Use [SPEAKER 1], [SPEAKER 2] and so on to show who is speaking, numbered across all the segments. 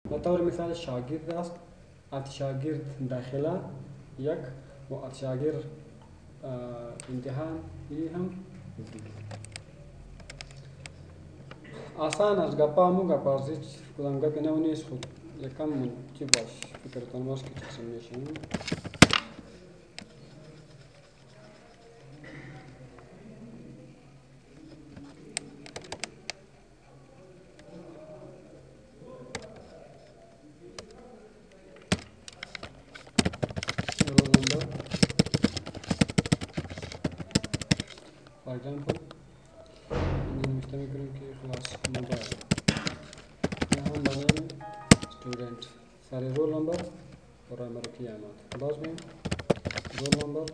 [SPEAKER 1] به طور مثال شاگرد است، ات شاگرد داخله یک و ات شاگرد امتحان ای هم دیگه. آسان است گپا مو گپا است، هیچ کدام گپی نو نیست، خود یکم چی باش فکرتان باش که چیزی میشین. رول نمبر فور ایگزامپل اینجا نوشته میکنیم که خلاص موبایل، یا هم بنامه student سر رول نمبر برای مرکی آمد. باز بیم رول نمبر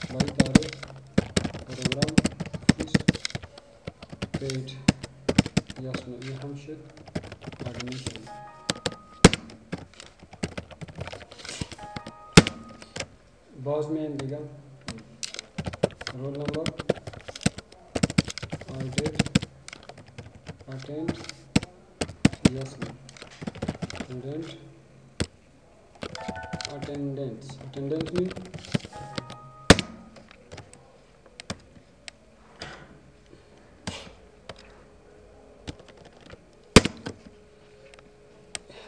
[SPEAKER 1] برای تاریخ پروگرام فیس پیج یاس نو این هم شد ادمیشن. باز میم دیگه رول نمبر I did attend yes no student attendance mean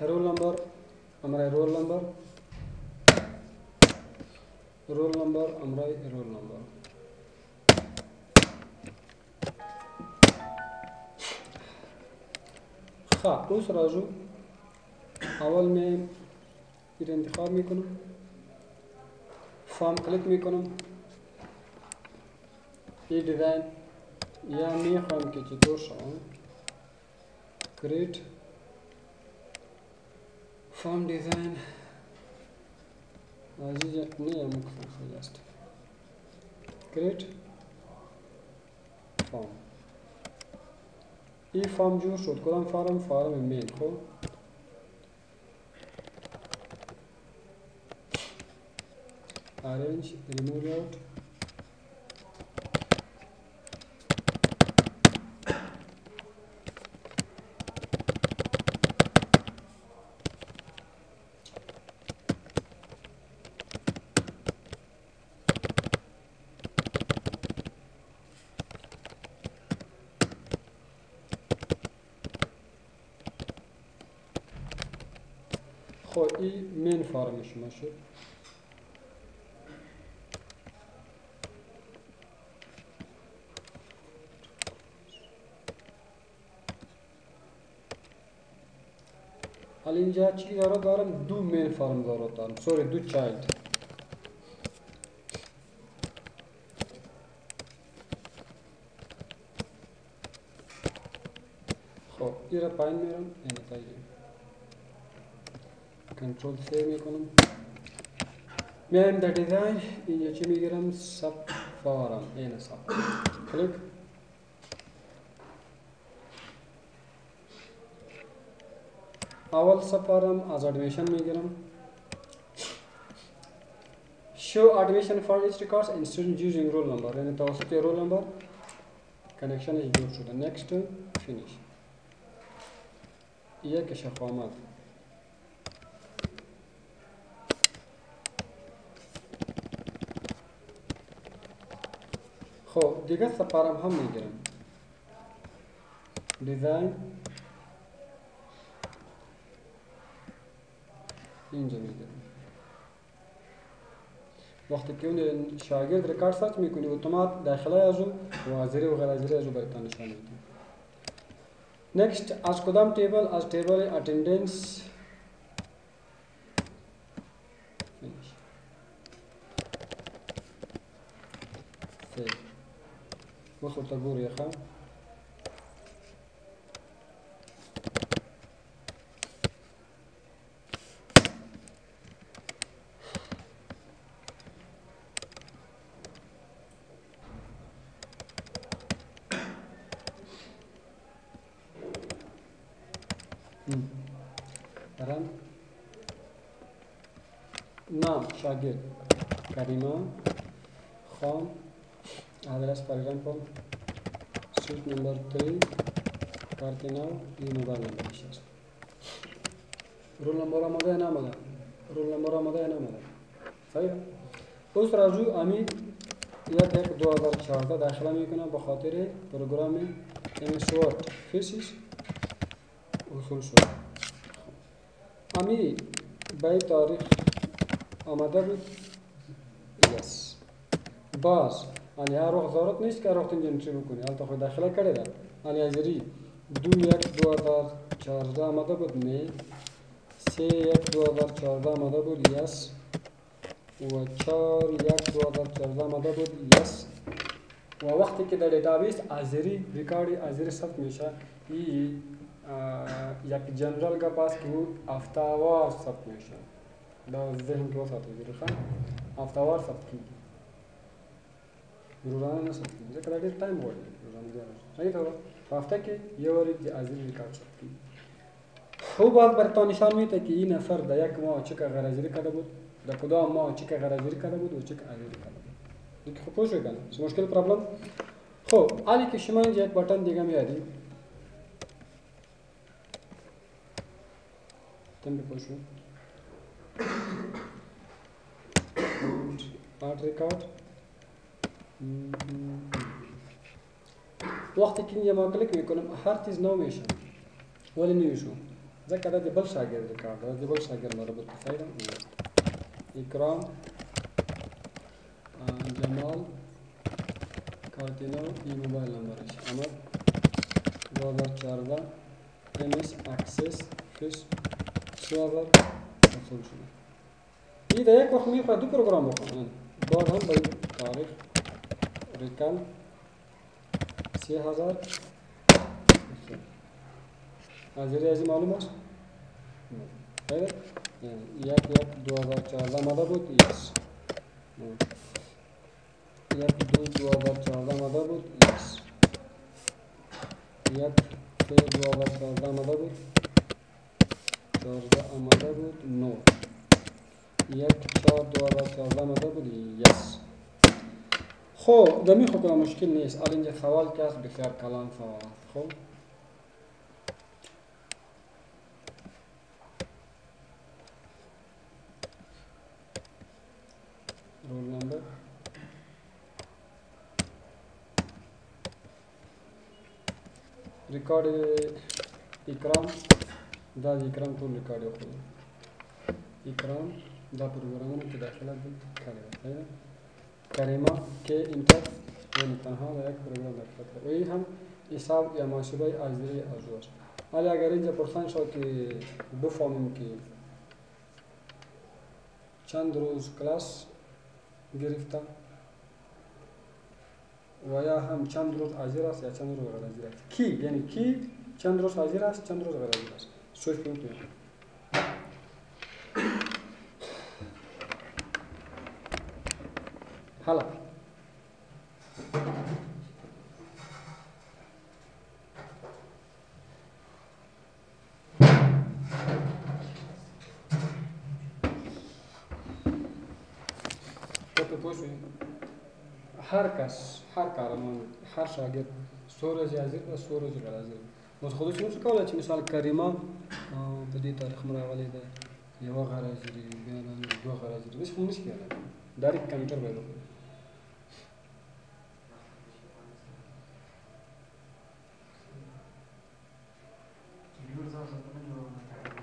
[SPEAKER 1] roll number हमारा roll number हमारा roll number خب उस राजू اول में फिर इंतखाब میکنم फॉर्म क्लिक میکنم این डिज़ाइन या میخوام که چطور شما create form design عزیز نه ممکن خلاص create form این فارم جور شد. کدام فارم مین. خب arrange remove layout خب این مین فارم شما شد. حالا اینجا چی دارم دو مین فارم دارم سوری دو چایلد. خب این را پایین میرم این تایید کنترل سی میکنم میایم در دیزاین اینجا چی میگیرم سب فارم این سب کلیک اول سب فارم از ادمیشن میگیرم show admission for each records and student using roll number یعنی توسط رول نمبر کنکشنش جور شده. next finish یک شف آمد. خب دیگه سپارم هم میگیرم دیزاین اینجا میگیرم. وقتی که اون شاگرد ریکارد سرچ میکنی اتومات داخله ازو و زیره و غیر زیره ازو براتون نشان میده. next از کدام تیبل؟ از تیبل اتندنس finish save وصل تقول يا خان رن نام شاگرد کریما خان address for example street number 3 Cartino e mobile number. رول نمبر آماده یا نامده؟ رول نمبر آماده یا نامده؟ صحیح؟ اوس راجو امی 1/1/2014 داخله میکنم به خاطر پروگرام MS Word فیسیس وصول شد. امی به تاریخ آمده بود. یس باز آنی ها روح ضرورت نیست که روح تنجی انتری بکنی، حال تا خود داخله کرده ده. آنی ازری 2/1/2014 آمده بود. می 3/1/2014 آمده بود. یس و 4/1/2014 آمده بود. یس و وقتی که در دیتابیس ازری ریکاردی ازری ثبت میشه، این یک جنرال گپ است که او هفته‌وار ثبت میشه. در ذهن که وساتید روشن هفته‌وار ثبت کیږي، روزانه نه ثبت کیږي ځکه دا ډېر ټایم غواړي روزانه زیات. صحیح ده. په هفته کې یو واری د ازری ریکارد ثبت کیږي. او باز برتان نشان میده که این نفر در یک ماه چقدر غرضی کرده بود، در کدام ماه چقدر غرضی کرده بود و چقدر ازری کرده بود. دیگه خب پوه شوید کنه مشکل پرابلم. خب حالی که شما اینجا یک بटन دیگه میارید تم پوه شو آرت ریکارد. وقتی که اینجا ما کلیک میکنم هر چیز نو میشه. ولی نمیشو ځکه دا د بل شاګرد ریکارډ دا د بل شاګرد مربوط دی. اکرام جمال کارتینو ای موبایل نمبرش احمد 2014 MS اکسس فیس 3000 وصول شده. این در یک وقت میخواد دو پروگرام بکنن. باز هم باید تاریخ ریکال 3000 ازری ازی معلوم است؟ خیلی؟ 1/1/2014 آمده بود. یس 1/2/2014 آمده بود. یس 1/3/2014 آمده بود. 14 آمده بود. 9 1/4/2014 آمده بود. یس خب دمی خب مشکل نیست. الان اینجا سوال که هست بسیار کلان سوال. خب رول نمبر ریکارد اکرام دا اکرام ټول ریکارد وکړو. اکرام دا پروګرامونه کې داخله کړی دی. کریمه که انټر یعنی تنها در یک پروگرام داخل کرد و این هم حساب یا محاسبه ازری ارزو است. حالا اگر اینجا پرسان شد که بفهمیم که چند روز کلاس گرفته و یا هم چند روز حاضر است یا چند روز غیر حاضر است. کی یعنی کی چند روز حاضر است چند روز غیر حاضر است. سوچ کنید. حالا هر کس هر کارمند هر شاگرد سورج حاضر و سورج غیر حاضر. اوس خو دوی څه کولای چې مثال کریمه په دې تاریخ مراغلې ده یو غیر حاضر بیا دوه غیر حاضر بس خو نشي کېدای ډایرکټ کمپیوټر به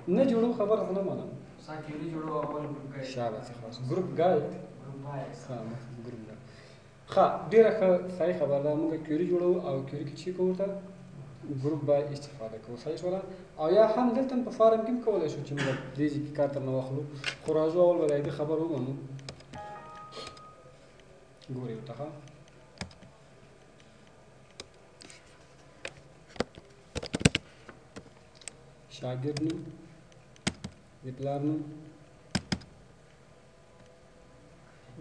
[SPEAKER 1] نه جوړو خبره نه مانم ساکيري جوړو اول ګروپ ګایډ شابه خلاص ګروپ ګایډ ګروپ ګایډ ښه ډیره ښه صحیح خبره ده. موږ کیوري جوړو او کیوري کې چې کوو ته ګروپ باید استفاده کوو. صحیح شوله. او یا هم دلته په فارم کې هم کولی شو چې موږ دې ځای کې کار تر نه واخلو. خو راځو اول به د دې خبر ومنو. ګورې ورته ښه شاګرد نوم د پلار نوم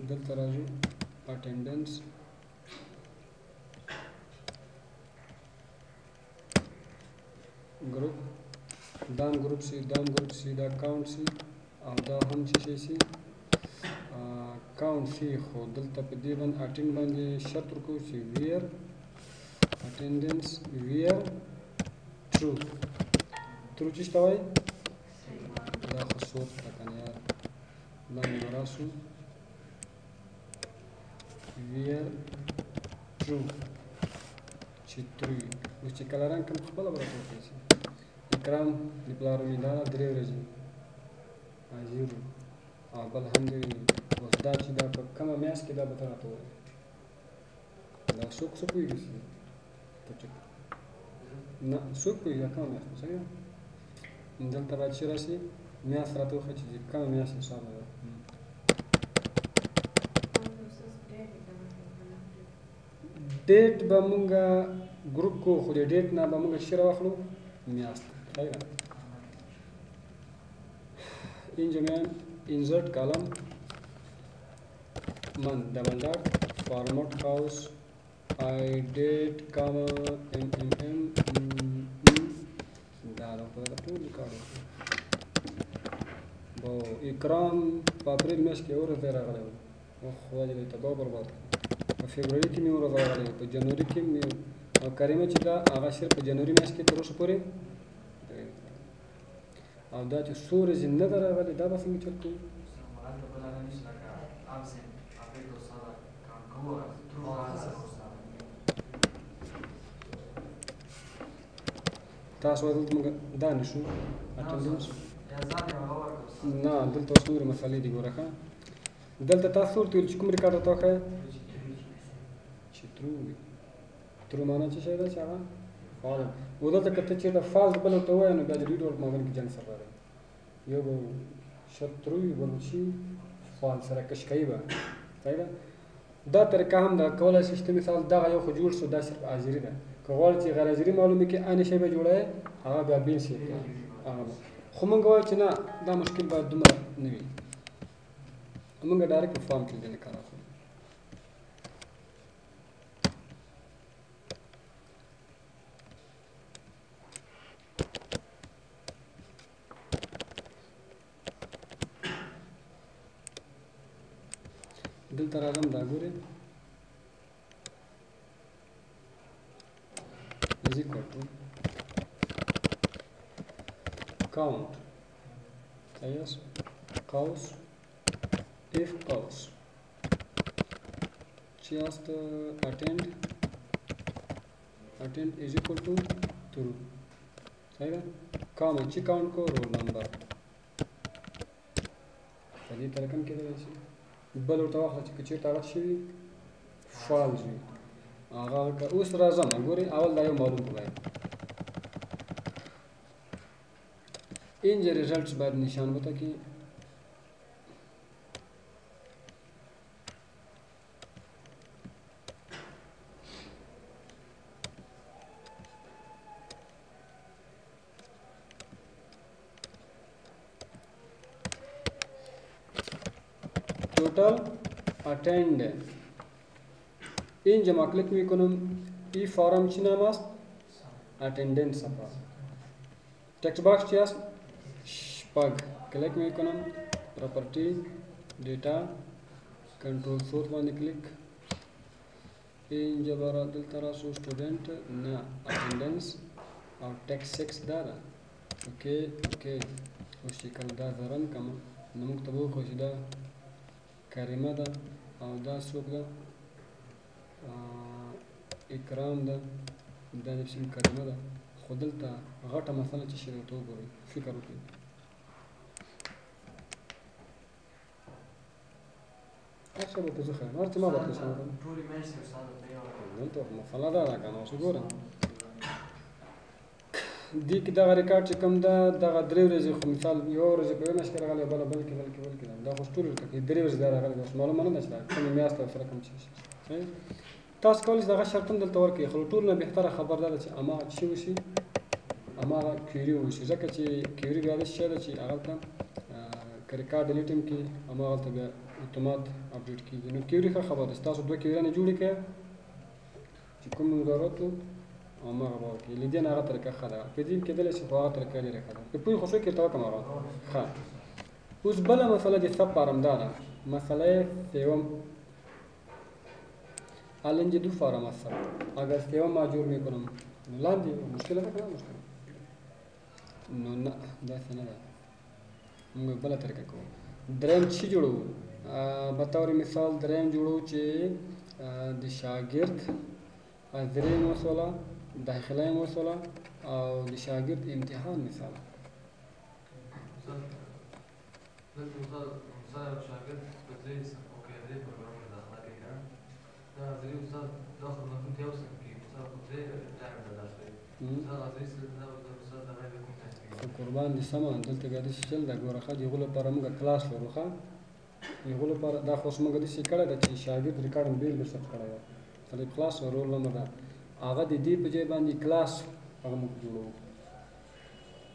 [SPEAKER 1] دلته راځو اټینډنس ګروپ دام ګروپ سی دا کاونټ سی او دا هم چې شي کاونټ سی خو دلته په دې باندې اټینډ باندې شرط ورکوو چې ویر اټینډنس ویر ټرو ټرو چې ته وایي صوت کنه یار لاندې راسو ویر ترو چې ترو اوس چې کله رنګ کوم خپله به راته وښیي شي اکرام د پلار امیدانه 3 ورځې زیرو او بل هم دی اوس دا چې دا په کومه میاشت کې دا به ته راته ووایې دا څوک پوهېږي چې نه څوک پوهېږي دا کومه میاشت ده صحیح ده دلته باید چې راشي میاشت راته وښیه چې کومه میاشت حساب ده ډیټ به مونږه ګروپ کو خو د ډیټ نه به مونږ شی راواخلو میاشت صحیح ده انجمن insert column month double dot format house I date comma دا په ټول لیکلو بو اکرام په اپریل میاشت کې اورځ راغلی او خو دې ته به برباد په فبرवरी کې مې اورځ راغلی په جنوري کې مې او کریمه چې دا هغه شر په جنوري میاشت کې تر اوسه پورې او دا چې څو ورځې نه ده راغلې دا به څنګه چل کوو تاسو دلته موږ دا نشو اټندنس نه دلته اوس نورې مسالې دي ګوره ښه دلته تاسو ورته ویل چې کوم ریکارډ ورته وښایه چې ترو معنا څه شی ده چې هغه فال و دلته که ته چېرته فالس بل ورته ووایې نو بیا د ریډ ورډ مابین کې جنګ سره راغلی یو به شرط ترو وي بل به شي فال سره کشکوي به صحیح ده دا طریقه هم ده کولی شي چې ته مثال دغه یو خو جوړ شو دا صرف حاضري ده که غواړې چې غیر حاضري معلومې کړي عین شی به جوړوې هغه بیا بېل شي هغه به خو مونږ وایو چې نه دا مشکل باید دومره نه وي مونږ ډایرکټ په فارم کې دې کار اخلو دلته راځم دا ګورې is equal to count yes cows if cows just attend is equal to true صحیح ده comma چې count کو roll number په دې طریقه کې کېدای شي بل ورته واخله چې که چېرته هغه شوي فالز وي هغه اوس راځم ګورې اول دا یو معلوم کړو باید اینجا ریزلټس باید نشان وته کې total attend اینجا ما کلیک میکنم این فارم چی نام است attendance صفحه تکست باکس چی است شپږ کلیک میکنم پراپرتی ډیټا کنټرول فور باندې کلیک اینجا برا دلته راسو سټوډنټ نه attendance او ټیکست 6 دا ده اوکې اوس چې کله دا زرن کوم نو موږ ته به وښیي چې دا کریمه ده او دا څوک ده اکرام ده دا د سیم کریمه ده خو دلته غټه مسله چې شي ورته وګورئ فکر وکړئ هر څه به ته زه ښیم هر څه ما به ته سم کړم دلته مسله دا ده که نه اوس وګوره دې کې دغه ریکارډ چې کوم ده دغه 3 ورځې خو مثال یوه ورځې په یوه میاشت کې راغلی بله بل کې دا خو ټول ورته کوي 3 ورځې دا راغلی اوس معلومه نه ده چې دا کومې میاشت او سره کوم څه شي تاسو کولی شئ دغه شرط هم دلته ورکړئ خو له ټولو نه بهتره خبر دا ده چې هماغه څه وشي هماغه کویري وشي ځکه چې کویري بیا داسې شی ده چې هغلته که ریکارډ ډیلیټ هم کړي هماغلته بیا اتومات اپډیټ کېږي نو کویري ښه خبره ده چې تاسو 2 کویریانې جوړې کړئ چې کوم ضرورت و هماغه به ورکړي له دې نه هغه طریقه ښه ده په دې کېدلی شي خو هغه طریقه ډېره ښه ده په پوهې خو فکر ته وکړم هغه ښه اوس بله مسله د سب فارم دا ده مسئله سوم الان دو فارم است اگر سوم ما جور میکنم لان
[SPEAKER 2] دی، مشکل است که نه مشکل؟
[SPEAKER 1] نو نه داسې نه ده موږ بله طریقه کوو. دریم چې جوړوو بطور مثال دریم جوړوو چې د شاګرد حاضرۍ مسوله، داخله مسوله او د شاګرد امتحان مثال.
[SPEAKER 2] شاګرد تدریس او قیادي پروګرام کې داخله کوي دا حاضري استاد دا خدمتونه ته اوسه کې استاد په دې ټایم ته داخلي استاد حاضري سره دا استاد دا غوښتنه کوي
[SPEAKER 1] قربان دي سم دلته بیا د چل دا ګوره خا دی غول پر موږ کلاس ورخه یغول پر دا خو موږ د شي کړه د شاګرد ریکارډینګ بیل به ثبت کړه دا کلاس رول نمبر دا هغه د دې په ځای باندې کلاس هغه موږ جوړو.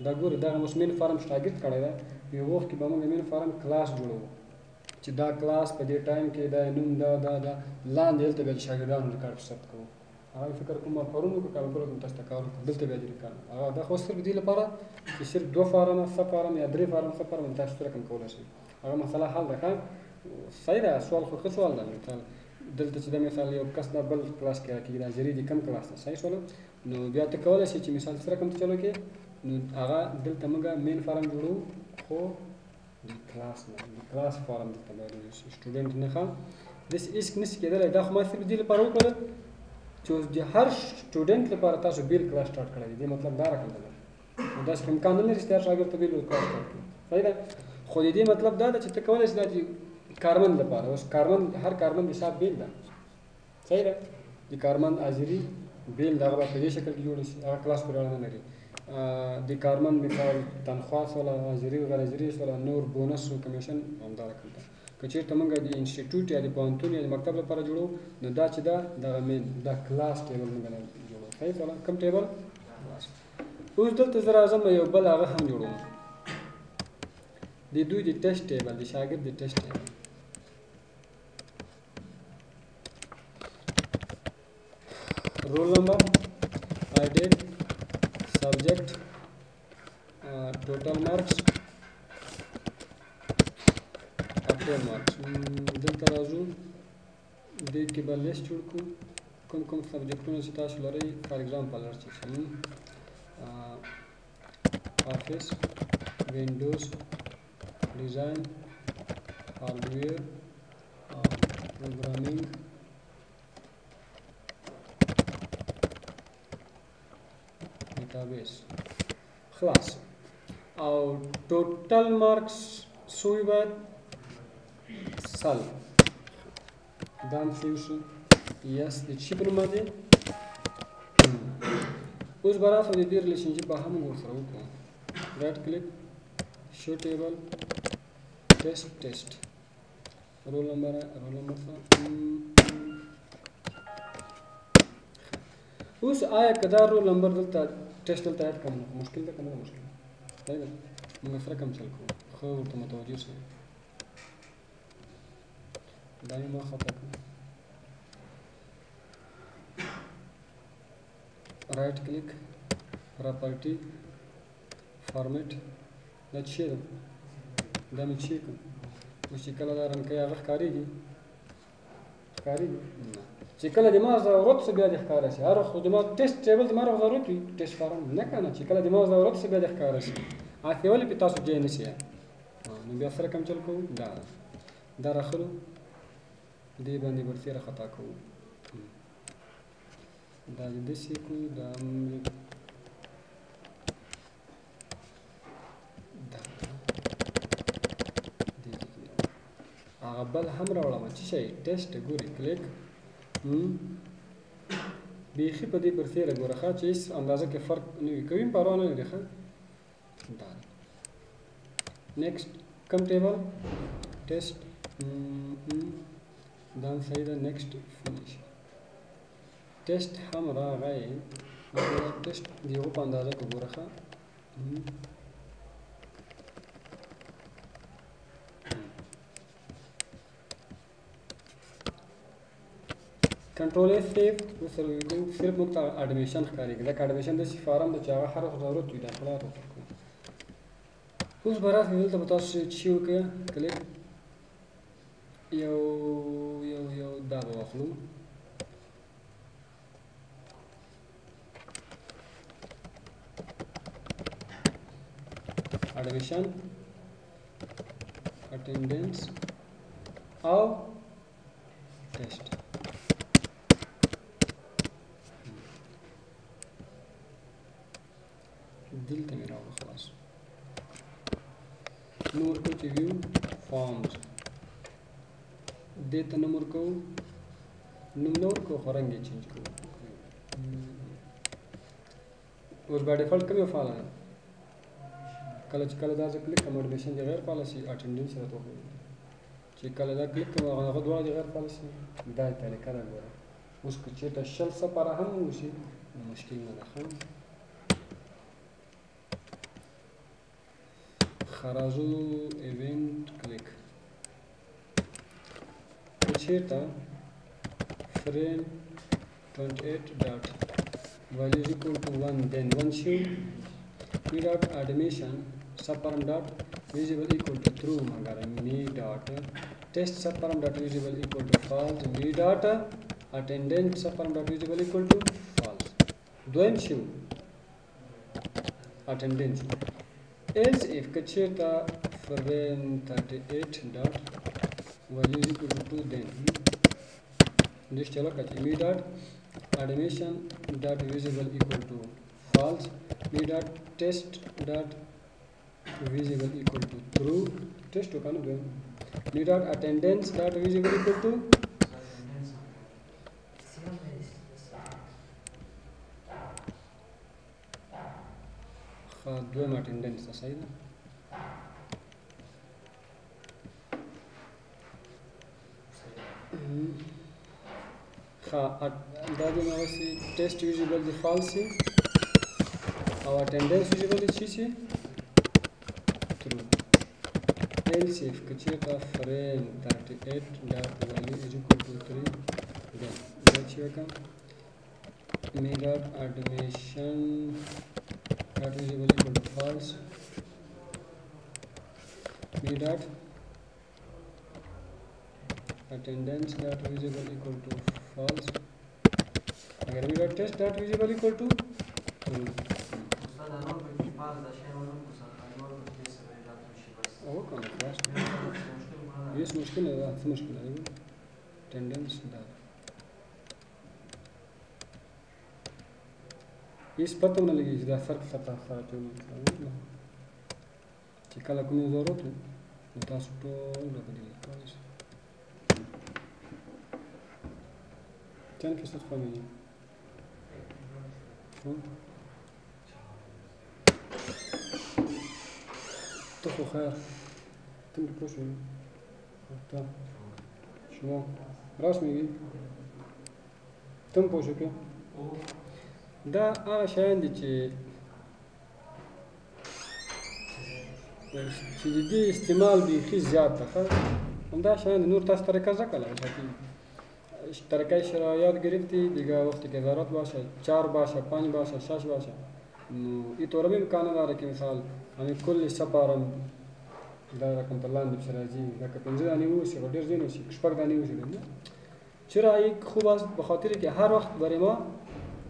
[SPEAKER 1] دا ګوره دا اوس مين فارم شاګرد کړه دا یو وخت کې به موږ مين فارم کلاس جوړو چې دا کلاس په دې ټایم کې دا نوم دا لاندې دلته به شاګردانو ریکارډ ثبت کوو. هغه فکر کوم پرونو کو کار کوم تاسو ته کار دلته به دې ریکارډ هغه د خو صرف دې لپاره چې صرف 2 فارم صفر فارم یا 3 فارم صفر فارم تاسو سره کوم کولای شئ. هغه مسله حل ده. صحیح ده. سوال خو ښه سوال ده. مثال دلته چې د مثال یو کس د بل کلاس کې راکېږي دا جری دي کم کلاس ده صحیح سوال نو بیا ته کولای شي چې مثال سره کوم چلو کې نو هغه دلته موږ مین فارم جوړو خو د کلاس نه د کلاس فارم دلته باندې سټوډنټ نه ښه دس هیڅ نشي کېدلی. دا خو ما صرف دې لپاره وکړل چې د هر سټوډنټ لپاره تاسو بیل کلاس سٹارټ کړئ. دې مطلب دا راکړل نو داسې امکان نه لري چې هر شاګرد ته بیل کلاس سٹارټ کړي صحیح ده. خو دې مطلب دا ده چې ته کولای شې دا چې کارمن لپاره اوس کارمن هر کارمن حساب بیل ده صحیح ده. د کارمن حاضري بیل دغه په دې شکل کې جوړ شي هغه کلاس پورې اړه نه لري. د کارمن مثال تنخواه ولا حاضري وغیره حاضري ولا نور بونس او کمیشن همدا رقم ده. که چېرته موږ د انسټیټیوټ یا د پوهنتون یا د مکتب لپاره جوړو نو دا چې دغه مین دا کلاس ټیبل موږ نه جوړو صحیح ولا کوم ټیبل کلاس. اوس دلته زه راځم یو بل هغه هم جوړوم د دوی د ټیسټ ټیبل د شاګرد د ټیسټ ټیبل. roll number, ID, subject, total marks, actual marks. دلته راځو دې کې به لیست جوړ کړو کوم سبجیکټونه چې تاسو لرئ. فار ایگزامپل راځي آفیس، وینډوز، ډیزاین، هارډویر، پروګرامینګ، database خلاص. او ټوټل مارکس سوی باید سل دام سیوشن یس د چی په نوم دی. اوس به راسو د دې ریلیشنشپ به هم ورسره وکړو. رایټ کلیک شو ټیبل ټیسټ رول نمبر اوس آیا کدا رول نمبر دلته ټیسټ دلته اډ کوم مشکل ده کنه مشکل دی دا موږ سره کوم چل کوو خو ورته متوجه شئ. دا یې ما خطا کړ. رایټ کلیک پراپرټي فارمیټ دا چې ده دا مې چې کوم اوس چې کله دا رنګ هغه ښکارېږي نه چې کله د ما ضرورت څه بیا د ښکاره شي. هر خو د ما ټیسټ ټیبل د ما ضرورت وي ټیسټ فارم نه کنه چې کله د ما ضرورت څه بیا د ښکاره شي هغه ولې په تاسو ځای نه شي نو بیا سره کوم چل کوو دا راخلو دې باندې ورسره خطا کوو دا دې شي کوو دا هغه بل هم راوړم چې شي ټیسټ ګوري کلیک بیخي په دې برسېره ګوره ښه چې هېڅ اندازه کې فرق نه وي کوي پروا نه لري ښه دا نیکسټ کوم ټیبل ټیسټ دا هم صحیح ده نیکسټ فینیش ټیسټ هم راغی ټیسټ د یو په اندازه کې ګوره ښه کنټرول ایف سیف وسره وکړو صرف موږ ته اډمیشن ښکارېږي لکه اډمیشن داسې فارم ده چې هغه هر وخت ضرورت وي داخله راوړو. اوس به راسئ دلته به تاسو چې وکړئ کلیک یو دا به واخلو اډمیشن attendance او test. دلته مې راوړه خلاص. نو ورکو چې view forms دې ته نوم ورکو، نوم نه ورکو خو رنګ یې چینج کوو. اوس باي ډیفالټ کومه فعاله ده؟ کله چې کله دا زه کلیک کوم اډمیشن دی غیر فعاله شي، اټینډنس راته وښیي. چې کله دا کلیک کوم هغه دواړه دي غیر فعاله شي. دا طریقه ده ګوره. اوس که چېرته شل سپاره هم وشي نو مشکل نه ده. خرازو ایونت کلیک که چېرته frame 28 dot value is equal to 1, then once you me dot animation subparam dot visible equal to true magar me dot test subparam dot visible equal to false me dot attendance subparam dot visible equal to false. دویم شو attendance else if kacheta frame 38 dot value is equal to 2, then this chalo kachi me dot animation dot visible equal to false me dot test dot visible equal to true test to kanu dem me dot attendance dot visible equal to دویم attendance ته صحیح ده. دا دې نوسي ټیسټ ویزیبل دی فالس شي او اټینډنس ویزیبل دی شي ترو. else if که چېرته frame 38 dot value is equal to 3, then دا چې وکړم me dot animation dot visible equal to false me dot attendance dot visible equal to false अगर me dot test dot visible equal to true. او کوم خلاص هیڅ مشکل نه ده. څه مشکل ده؟ attendance دا هیڅ پته نه لګي چې دا فرق څه کوي. چې کله کومه ضرورت وي نو تاسو ټول راغلي کوئ. چند فیصد خواهی تو خو خیر تم پوشی تا شما راست میگی تم پوشی که دا هغه شیان دي چې د دې استعمال بیخي زیات ده. همدا شیان نور تاسو طریقه زده کړئ. طریقه شما یاد گرفتی دیگه وقتی که ضرورت باشه 4 باشه 5 باشه 6 باشه اینطور به امکان داره که مثال همین کل سپارم دا رقم په لاندې پسې راځي لکه 5 دانې وشي خو ډېر ځای نه وشي 6 دانې وشي. چرا این خوب است؟ به خاطر که هر وقت برای ما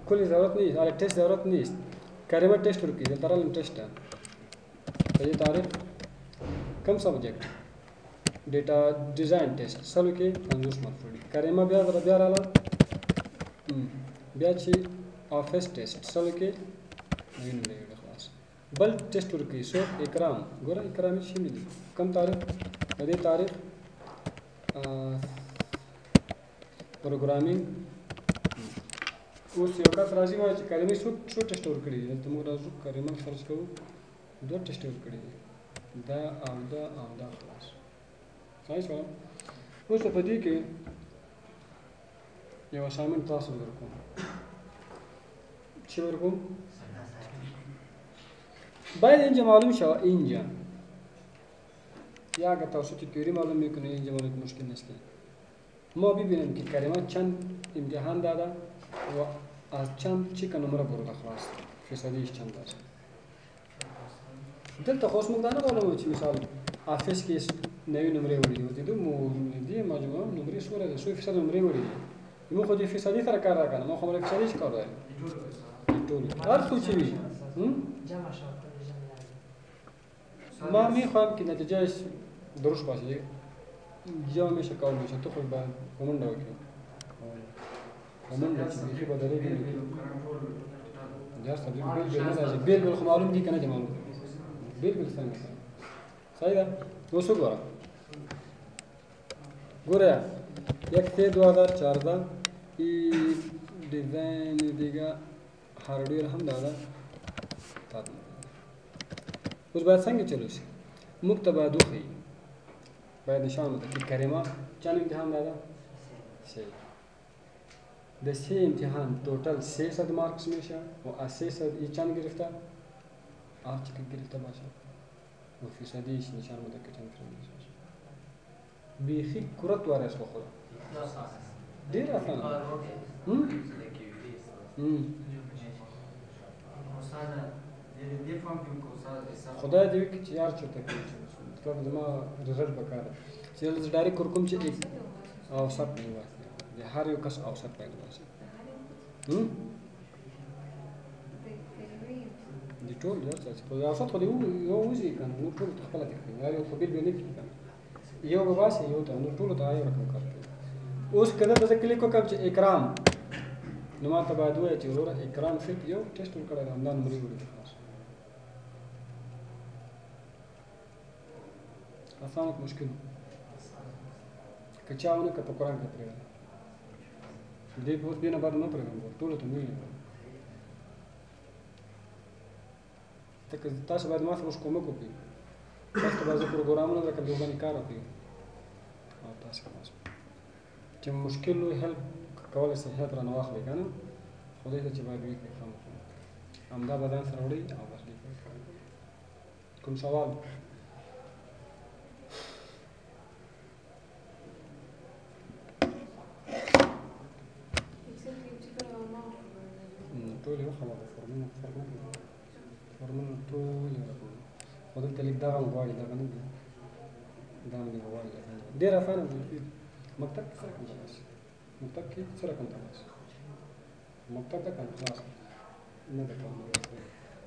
[SPEAKER 1] کلی ضرورت نیست، حالا تست ضرورت نیست. کریمه تست رو کیه دلترالم تست ہے. یہ تعریف کم سبجیکٹ ډیټا ډیزاین ټیسټ سلو کې 50 مرفوع دي. کریمه بیا رااله بیا چې افیس ټیسټ سلو کې وینم دی خلاص. بل ټیسټ ورکی سو اکرام ګوره اکرام شي ملي کم تاریخ د دې تاریخ پروګرامینګ اوس یو کس راځي وایي چې کریمه څو ټیسټ ورکړي دي. ته موږ راځو کریمه سرچ کوو 2 ټیسټ ورکړي دي دا او دا او دا خلاص. صحیح شو. اوس په دې کې یو اسایمنټ تاسو ورکوم چې ورکوم باید اینجا معلوم شو اینجا یا اگر تاسو تیوری معلوم میکنه اینجا معلوم مشکل نیست. ما ببینیم که کریمه چند امتحان داده و از چند چی که نمره برده خلاص فیصدیش چند است. دلته خو موږ دا نه غواړو چې مثال افیس کې نوې نمرې وړي دي د دې مجموعه نمرې سوره ده 100% نمرې وړي دي. موږ خو د فیصدي سره کار راکنه ما خو د فیصدي کار راځي ټول هر څه چې وي جمع شو ما میخوام که نتیجهش درست باشه یا میشه کار میشه تو خود باید همون رو کنی همون رو چی بیخی با دلیل کنی جاست بیل نداشت بیل خو معلوم دی کنه معلوم بیل څنګه صحیح ده دوستو ګوره یک 2014 ای डिजाइन دیگه हार्डवेयर هم دادا اوس باید څنګه چلو شي موږ ته باید وښیي باید نشان وکړي چې کریمه چند امتحان دادا صحیح د سی امتحان توتال 300 مارکس میشه و از 300 ای چند گرفته 8 گرفته باشه و فیصدیش نشان بده که چند فیصد باشه بیخی کرت وارث بخوره ډیر آسان خدای دې وکړي چې یار چېرته کوي مطلب زما رزلټ پکار چې زه ډایرکټ ورکوم چې اوسط نه وایي د هر یو کس اوسط باید وایي د ټول یو څه خو اوسط خو دې یو وځي کنه نور ټول خپله دې کوي یار یو خو بیل نه کوي یو به باسي یو ته نور ټول ته یو رقم کار کوي اوس کله به زه کلیک وکړم چې اکرام نو ما ته باید ووایي چې وروره اکرام صرف یو ټیسټ ورکړی دی همدا نمرې وړي خلاص آسان که مشکل که چا ونه که په قرآن کې پرېږده دې به اوس دې نه بعد نه پرېږدم ټولو ته نه ویلي تاسو باید ما سره اوس کومک وکړئ تاسو ته به زه پروګرامونه درکړم د باندې کار وکړئ او تاسې خلاص چې مشکل وي هیلپ کولی شئ هیلپ رانه واخلئ که نه خدای ته چې باید وي کړئ خامخا همدا به ځان سره وړئ او بس لیکئ کوم سوال ټول یو خبره ده فورمونه فرق نه کوي فورمونه ټول یو رقم دي خو دلته لیک دغه هم غواړي دغه نه دي دا هم دې غواړي ډېر اسانه دي مکتب کې څه رقم ته باسي مکتب کې څه رقم ته باسي مکتب ته کنه خلاص نه ده کوم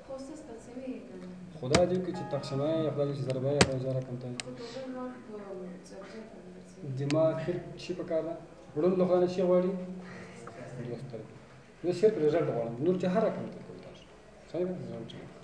[SPEAKER 3] خو ستاسو تقسیمي کنه
[SPEAKER 1] خدای دې وکړي چې تقسیمه یې خدای دې چې ضربه یې خدای رقم ته
[SPEAKER 3] خو ټول مارک په سبجیکټ باندې
[SPEAKER 1] دماغ کې شي پکار ده وړل له خانه شي غواړي دوستر زه صرف رزلټ غواړم نور چې هر رقم ته کوي تاسو صحیح ده